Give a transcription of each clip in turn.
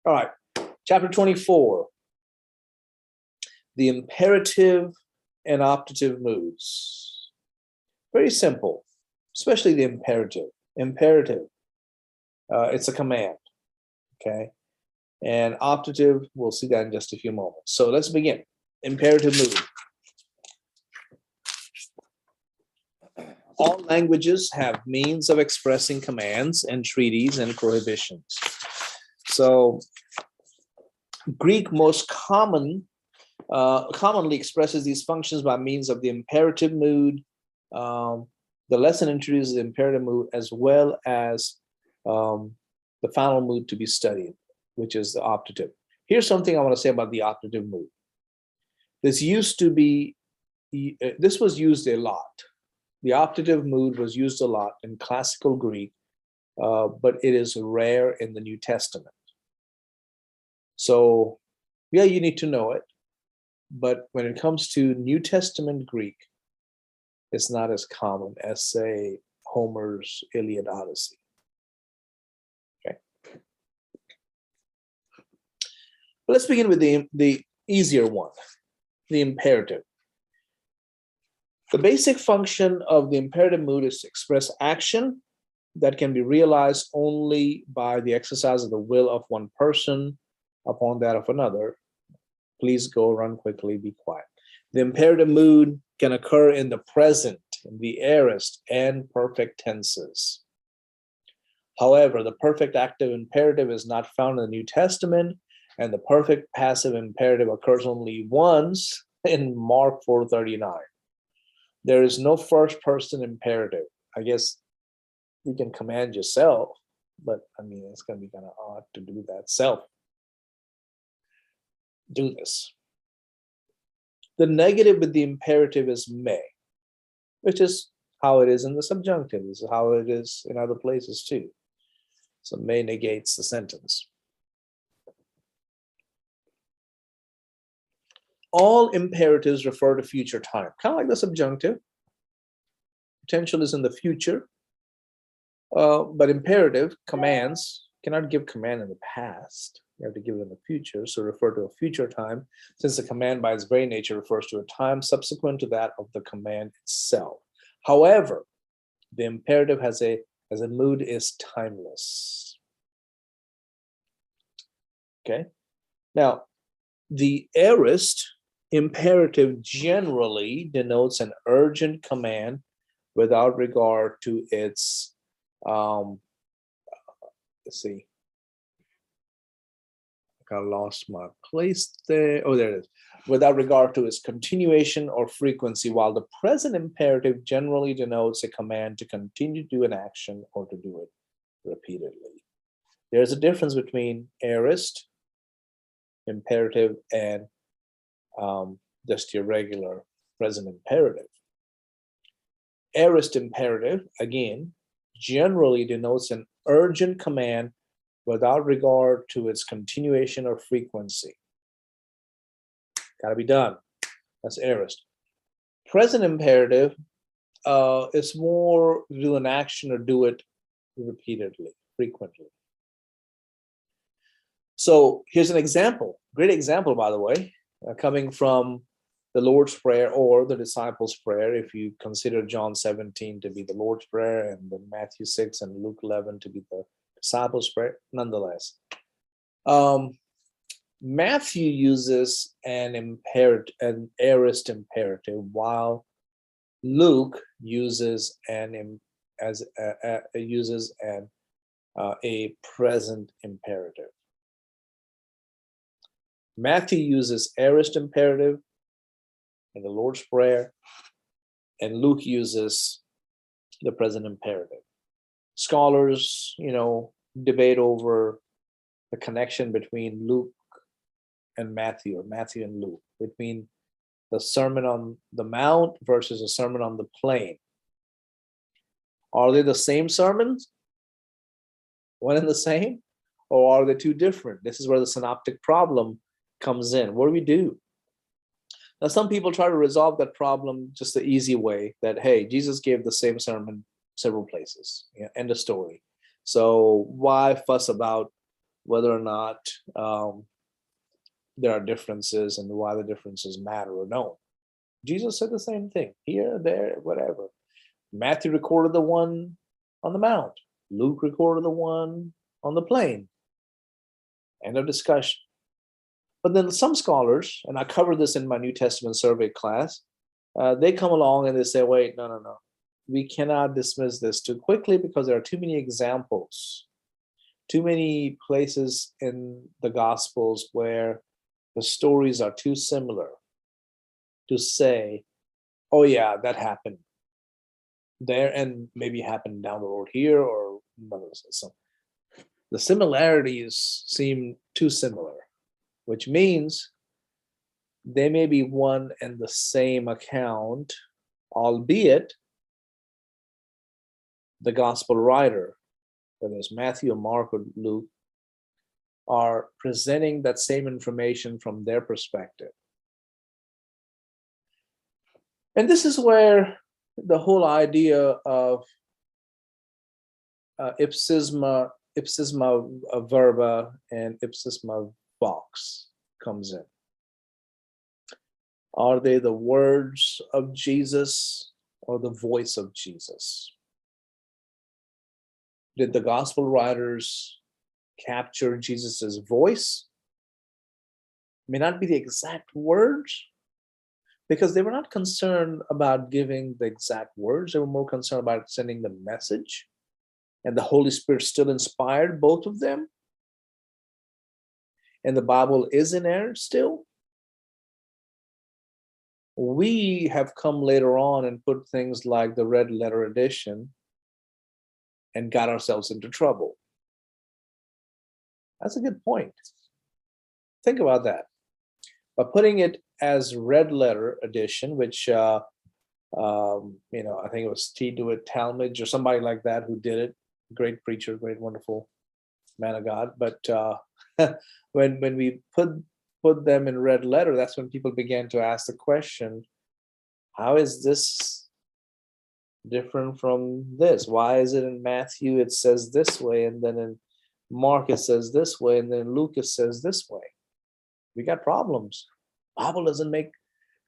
All right, chapter 24, the imperative and optative moods. Very simple, especially the imperative. Imperative, it's a command, okay? And optative, we'll see that in just a few moments. So let's begin. Imperative mood. All languages have means of expressing commands, entreaties, and prohibitions. So Greek most commonly expresses these functions by means of the imperative mood. The lesson introduces the imperative mood as well as the final mood to be studied, which is the optative. Here's something I want to say about the optative mood. This was used a lot. The optative mood was used a lot in classical Greek, but it is rare in the New Testament. So, yeah, you need to know it. But when it comes to New Testament Greek, it's not as common as, say, Homer's Iliad Odyssey. Okay. But let's begin with the easier one, the imperative. The basic function of the imperative mood is to express action that can be realized only by the exercise of the will of one person upon that of another. Please go, run quickly, be quiet. The imperative mood can occur in the present, in the aorist, and perfect tenses. However, the perfect active imperative is not found in the New Testament, and the perfect passive imperative occurs only once in Mark 4:39. There is no first person imperative. I guess you can command yourself, but I mean, it's going to be kind of odd to do that. Self. Do this. The negative with the imperative is may, which is how it is in the subjunctive. This is how it is in other places too. So may negates the sentence. All imperatives refer to future time, kind of like the subjunctive. Potential is in the future, but imperative commands cannot give command in the past. You have to give it in the future, so refer to a future time, since the command by its very nature refers to a time subsequent to that of the command itself. However, the imperative has a mood is timeless. Okay. Now, the aorist imperative generally denotes an urgent command without regard to its, let's see, I lost my place there. Oh, there it is. Without regard to its continuation or frequency, while the present imperative generally denotes a command to continue to do an action or to do it repeatedly. There's a difference between aorist imperative and just your regular present imperative. Aorist imperative, again, generally denotes an urgent command without regard to its continuation or frequency. Got to be done. That's aorist. Present imperative is more do an action or do it repeatedly, frequently. So here's an example, great example, by the way, coming from the Lord's Prayer or the Disciples' Prayer, if you consider John 17 to be the Lord's Prayer and then Matthew 6 and Luke 11 to be the Disciples' Prayer, nonetheless. Matthew uses an aorist imperative, while Luke uses a present imperative. Matthew uses aorist imperative in the Lord's Prayer, and Luke uses the present imperative. Scholars, debate over the connection between Luke and Matthew, or Matthew and Luke, between the Sermon on the Mount versus the Sermon on the Plain. Are they the same sermons? One and the same? Or are they two different? This is where the synoptic problem comes in. What do we do? Now, some people try to resolve that problem just the easy way, that, hey, Jesus gave the same sermon several places. End of story. So why fuss about whether or not there are differences and why the differences matter or no. Jesus said the same thing here, there, whatever. Matthew recorded the one on the mount. Luke recorded the one on the plain. End of discussion. But then some scholars, and I covered this in my New Testament survey class, they come along and they say, wait, no. We cannot dismiss this too quickly because there are too many examples, too many places in the Gospels where the stories are too similar to say, oh yeah, that happened there and maybe happened down the road here or another. So the similarities seem too similar, which means they may be one and the same account, albeit the gospel writer, whether it's Matthew or Mark or Luke, are presenting that same information from their perspective. And this is where the whole idea of ipsisma verba and ipsisma vox comes in. Are they the words of Jesus or the voice of Jesus? Did the gospel writers capture Jesus's voice? May not be the exact words, because they were not concerned about giving the exact words. They were more concerned about sending the message. And the Holy Spirit still inspired both of them. And the Bible is inerrant still. We have come later on and put things like the red letter edition and got ourselves into trouble. That's a good point. Think about that. By putting it as red letter edition, which I think it was T. Dewitt Talmage or somebody like that who did it. Great preacher, great, wonderful man of God. But when we put them in red letter, that's when people began to ask the question, how is this different from this? Why is it in Matthew it says this way, and then in Mark it says this way, and then Luke it says this way? We got problems. Bible doesn't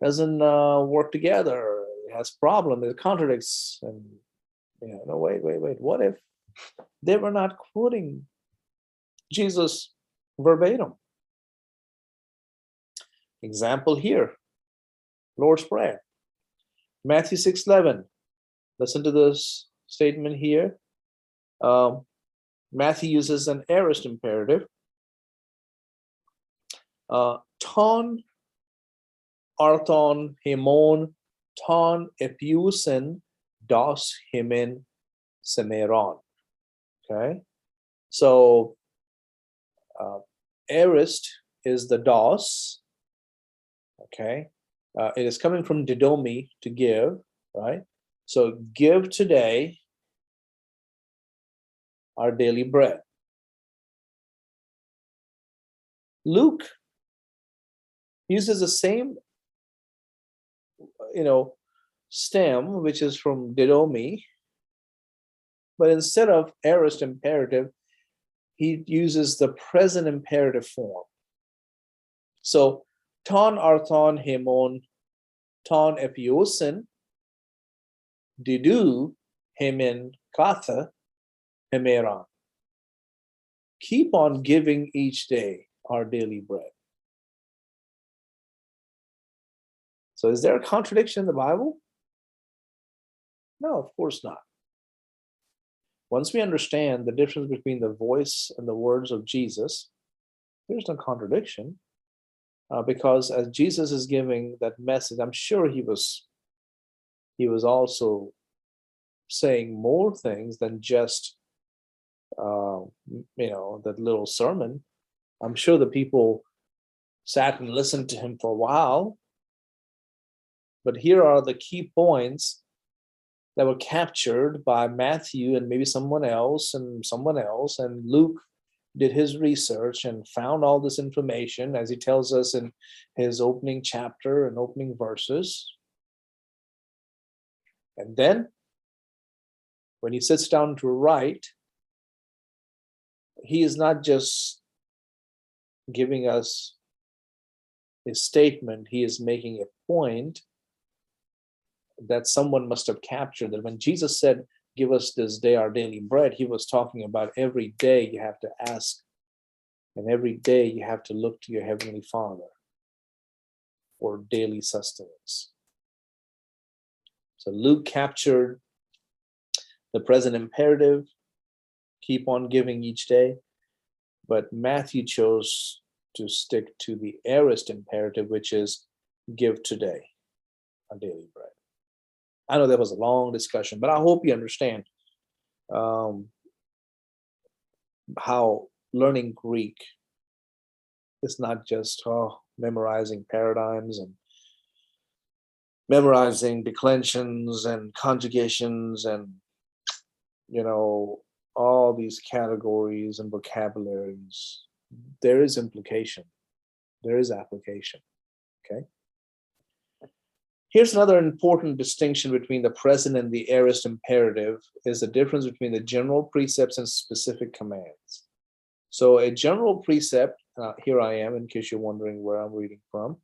work together. It has problems. It contradicts. And no, wait. What if they were not quoting Jesus verbatim? Example here, Lord's Prayer, Matthew 6:11. Listen to this statement here. Matthew uses an aorist imperative. Ton arthon hemon ton epiusen dos hemen semeron. Okay, so aorist is the dos. Okay, it is coming from didomi, to give, right? So give today our daily bread. Luke uses the same, stem, which is from didomi, but instead of aorist imperative, he uses the present imperative form. So ton arthon hemon ton epiosin didu hemen katha hemeran. Keep on giving each day our daily bread. So is there a contradiction in the Bible? No, of course not. Once we understand the difference between the voice and the words of Jesus, there's no contradiction. Because as Jesus is giving that message, I'm sure he was also saying more things than just that little sermon. I'm sure the people sat and listened to him for a while. But here are the key points that were captured by Matthew and maybe someone else, and Luke did his research and found all this information, as he tells us in his opening chapter and opening verses. And then when he sits down to write, he is not just giving us a statement. He is making a point that someone must have captured, that when Jesus said, "Give us this day our daily bread," he was talking about every day you have to ask, and every day you have to look to your Heavenly Father for daily sustenance. So Luke captured the present imperative, keep on giving each day, but Matthew chose to stick to the aorist imperative, which is give today our daily bread. I know that was a long discussion, but I hope you understand how learning Greek is not just memorizing paradigms and memorizing declensions and conjugations and all these categories and vocabularies. There is implication, there is application. Okay. Here's another important distinction between the present and the aorist imperative, is the difference between the general precepts and specific commands. So a general precept, here I am, in case you're wondering where I'm reading from,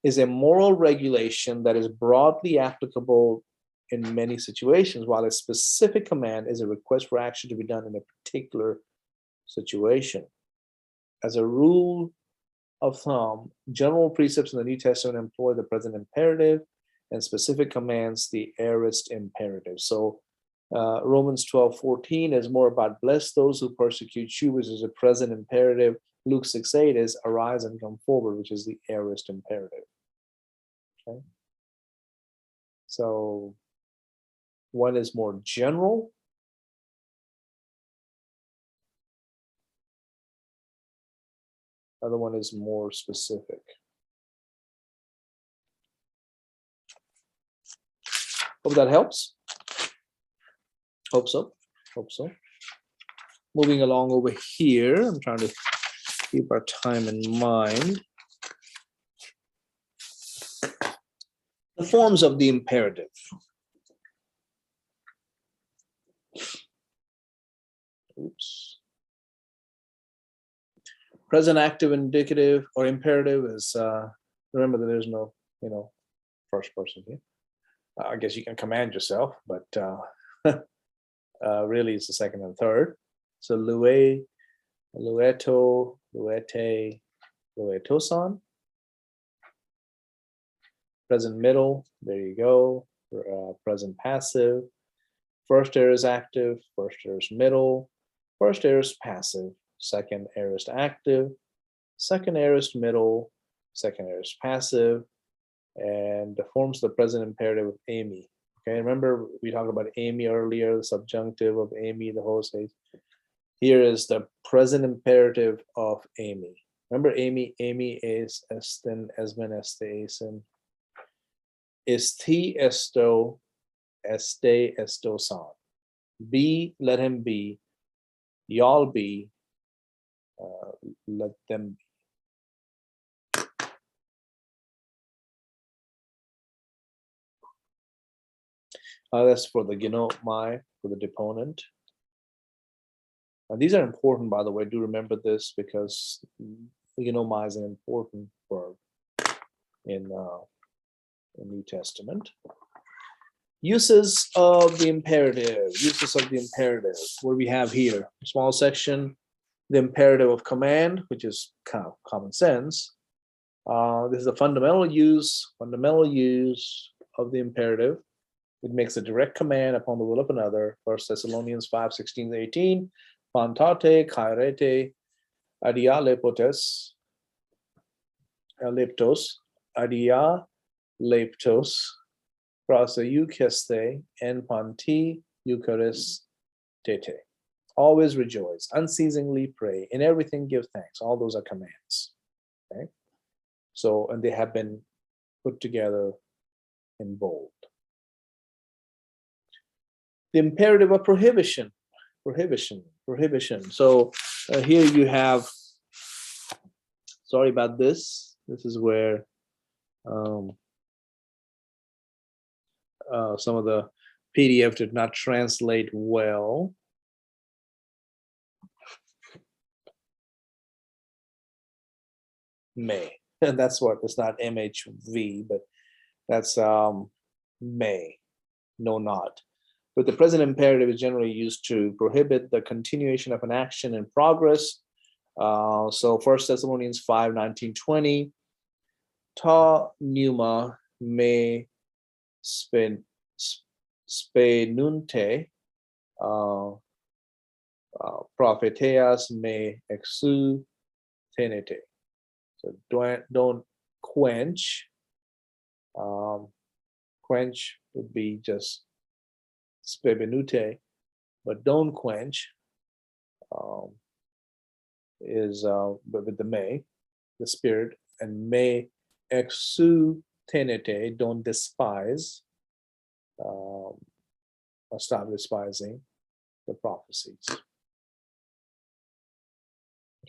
is a moral regulation that is broadly applicable in many situations, while a specific command is a request for action to be done in a particular situation. As a rule of thumb, general precepts in the New Testament employ the present imperative, and specific commands the aorist imperative. So Romans 12:14 is more about bless those who persecute you, which is a present imperative. Luke 6:8 is arise and come forward, which is the aorist imperative. Okay. So one is more general, other one is more specific. Hope that helps. Hope so. Moving along over here, I'm trying to keep our time in mind. The forms of the imperative. Oops. Present active indicative or imperative is, remember that there's no, first person here. I guess you can command yourself, but really it's the second and third. So lue, lueto, luete, luetoson. Present middle, there you go. Present passive. First aorist active, first aorist middle, first aorist passive, second aorist active, second aorist middle, second aorist passive, and the forms of the present imperative of Amy. Okay, remember we talked about Amy earlier, the subjunctive of Amy, the whole state. Here is the present imperative of Amy. Remember Amy is esten, esmen, este, esen. Esti, esto, este, estosan. Be, let him be. Y'all be, let them be. That's for the ginomai, for the deponent. And these are important, by the way. Do remember this, because ginomai is an important verb in the New Testament. Uses of the imperative. What we have here, small section, the imperative of command, which is kind of common sense. This is a fundamental use of the imperative. It makes a direct command upon the will of another. 1 Thessalonians 5:16-18. Pantate, kairete, adia lepotes, leptos, adia leptos, prasa eukeste, en panti eucharist tete. Always rejoice, unceasingly pray, in everything give thanks. All those are commands. Okay. So, and they have been put together in bold. The imperative of prohibition. So here you have, sorry about this. This is where some of the PDF did not translate well. may. And that's what, it's not MHV, but that's may, no, not. But the present imperative is generally used to prohibit the continuation of an action in progress. So 1 Thessalonians 5, 19, 20. Ta pneuma me spenunte propheteas me exu tenete. So don't quench. Quench would be just spebenute, but don't quench is with the may, the spirit, and may exu tenete, don't despise, or stop despising the prophecies.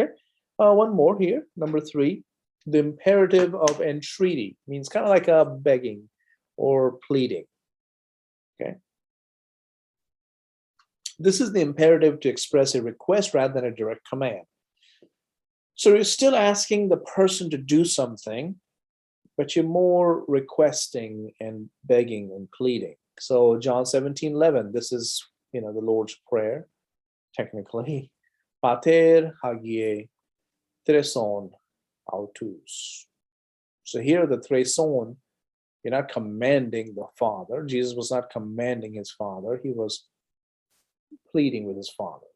Okay, one more here, number 3. The imperative of entreaty means kind of like a begging or pleading. Okay. This is the imperative to express a request rather than a direct command. So you're still asking the person to do something, but you're more requesting and begging and pleading. So John 17:11, this is, the Lord's Prayer, technically. Pater hagie threson autus. So here the threson, you're not commanding the Father. Jesus was not commanding his Father. He was pleading with his Father.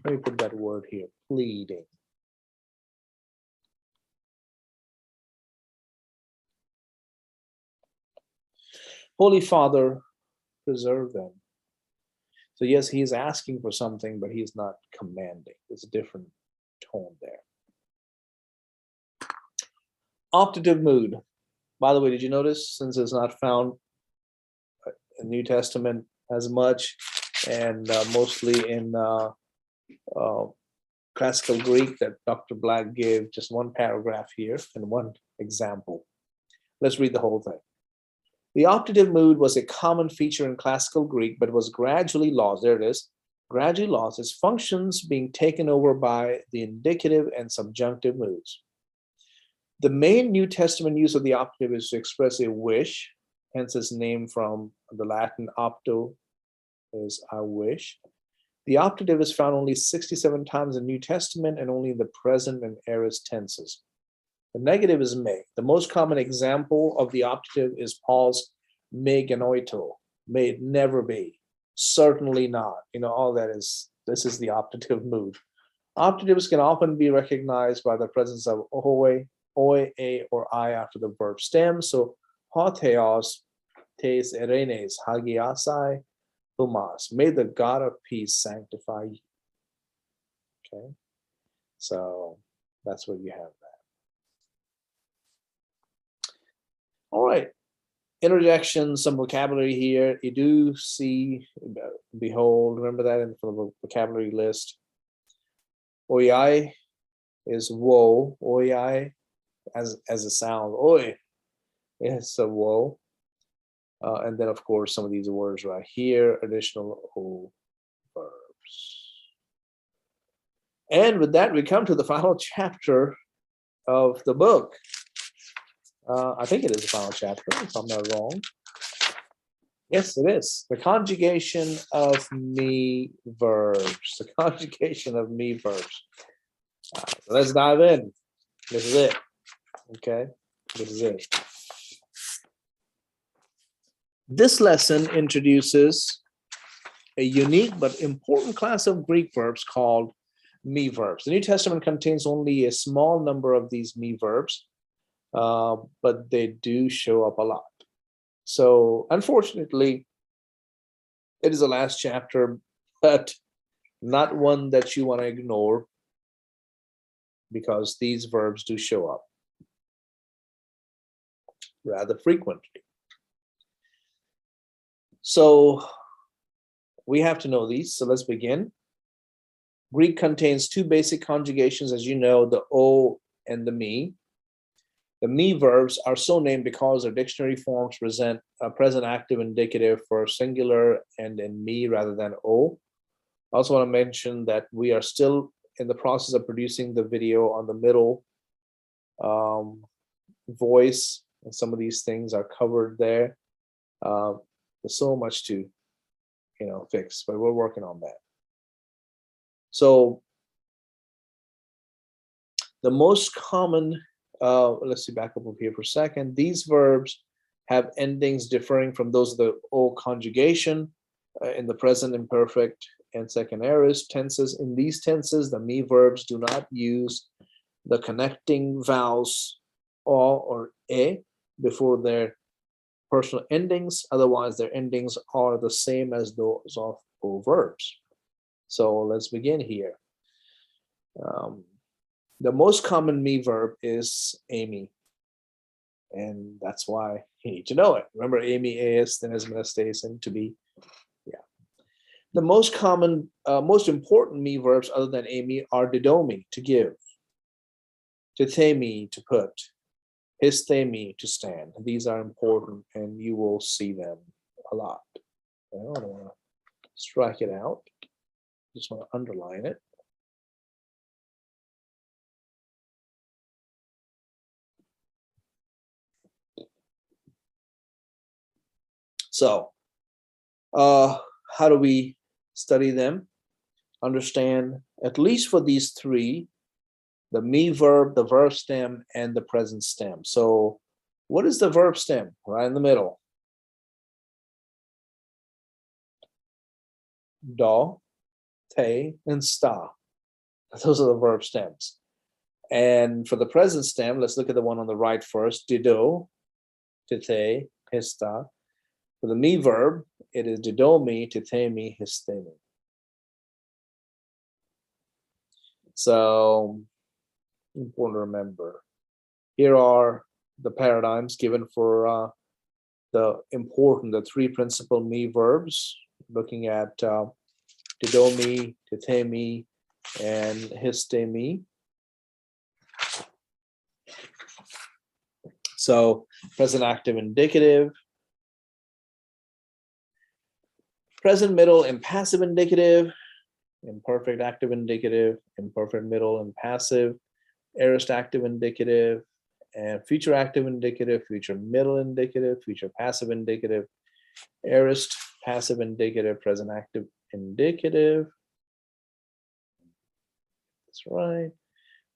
Let me put that word here, pleading. Holy Father, preserve them. So yes, he is asking for something, but he's not commanding. There's a different tone there. Optative mood. By the way, did you notice, since it's not found in New Testament as much, and mostly in classical Greek, that Dr. Black gave just one paragraph here and one example. Let's read the whole thing. The optative mood was a common feature in classical Greek, but was gradually lost. There it is. Gradually lost its functions, being taken over by the indicative and subjunctive moods. The main New Testament use of the optative is to express a wish, hence its name from the Latin opto is I wish. The optative is found only 67 times in the New Testament and only in the present and aorist tenses. The negative is may. The most common example of the optative is Paul's me genoito, may it never be, certainly not. All that is, this is the optative mood. Optatives can often be recognized by the presence of oi, a, or I after the verb stem. So, hotheos, tes erenes, hagiasai, humas. May the God of peace sanctify you. Okay, so that's what you have there. All right, interjection, some vocabulary here. You do see, behold, remember that in the vocabulary list. Oyai is woe. Oyai as a sound. Oi, it's a woe. And then, of course, some of these words right here, additional o verbs. And with that, we come to the final chapter of the book. I think it is the final chapter, if I'm not wrong. Yes, it is. The conjugation of me verbs. The conjugation of me verbs. So let's dive in. This is it. Okay, this is it. This lesson introduces a unique but important class of Greek verbs called me verbs. The New Testament contains only a small number of these me verbs, but they do show up a lot. So unfortunately, it is the last chapter, but not one that you want to ignore, because these verbs do show up rather frequently. So we have to know these. So let's begin. Greek contains two basic conjugations, as you know, the o and the me. The me verbs are so named because their dictionary forms present a present active indicative for singular and in me rather than o. I also want to mention that we are still in the process of producing the video on the middle voice, and some of these things are covered there. There's so much to fix, but we're working on that. So the most common, let's see, back up over here for a second. These verbs have endings differing from those of the O conjugation in the present imperfect and second aorist tenses. In these tenses, the me verbs do not use the connecting vowels o or e before their personal endings. Otherwise, their endings are the same as those of O verbs. So let's begin here. The most common me verb is Amy. And that's why you need to know it. Remember, Amy is, then is stays, to be. Yeah. The most common, most important me verbs other than Amy are didomi, to give, tithemi, to put, histemi, to stand. These are important, and you will see them a lot. I don't want to strike it out. Just want to underline it. So, how do we study them? Understand, at least for these three, the me verb, the verb stem, and the present stem. So, what is the verb stem? Right in the middle. Do, te, and sta. Those are the verb stems. And for the present stem, let's look at the one on the right first. Dido, tite, hista. For the me verb, it is didomi, tithemi, histemi. So, important to remember. Here are the paradigms given for the three principal me verbs, looking at didomi, tithemi, and histemi. So, present active indicative, present middle and passive indicative, imperfect active indicative, imperfect middle and passive, aorist active indicative, and future active indicative, future middle indicative, future passive indicative, aorist passive indicative, present active indicative. That's right.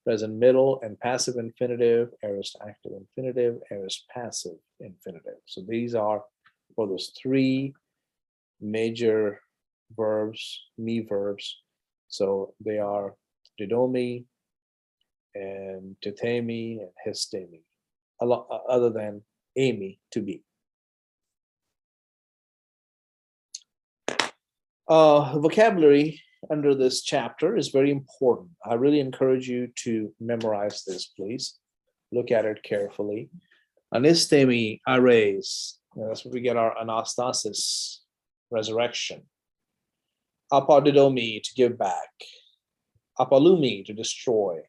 Present middle and passive infinitive, aorist active infinitive, aorist passive infinitive. So these are for those three major verbs, me verbs. So they are didomi and tithemi and histemi, other than Amy, to be. Vocabulary under this chapter is very important. I really encourage you to memorize this, please. Look at it carefully. Anistemi, ares. That's where we get our anastasis, resurrection. Apodidomi, to give back. Apalumi, to destroy.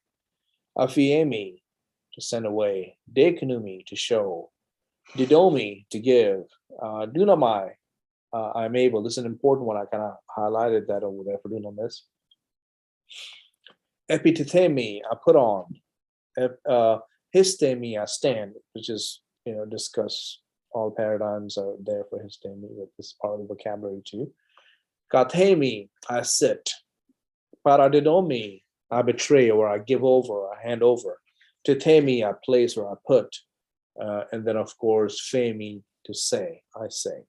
Afiemi, to send away. Dekanumi, to show. Didomi, to give. Dunamai, I'm able. This is an important one. I kind of highlighted that over there for dunamis. Epitithemi, I put on. Histemi, I stand, which is, discuss all paradigms are there for histemi, but this is part of the vocabulary too. Kathemi, I sit. Paradidomi, I betray or I give over, I hand over. Tithemi, I place or I put. And then, of course, femi, to say, I say.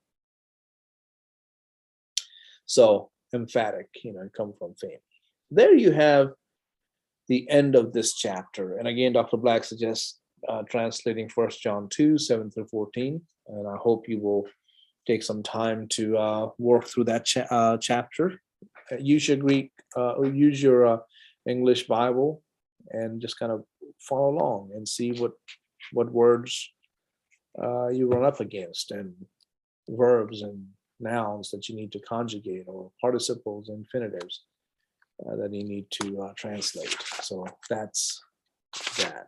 So, emphatic, come from fame. There you have the end of this chapter. And again, Dr. Black suggests translating 1 John 2, 7 through 14. And I hope you will take some time to work through that chapter. Use your Greek, or use your English Bible, and just kind of follow along and see what words you run up against, and verbs and nouns that you need to conjugate, or participles and infinitives that you need to translate. So that's that.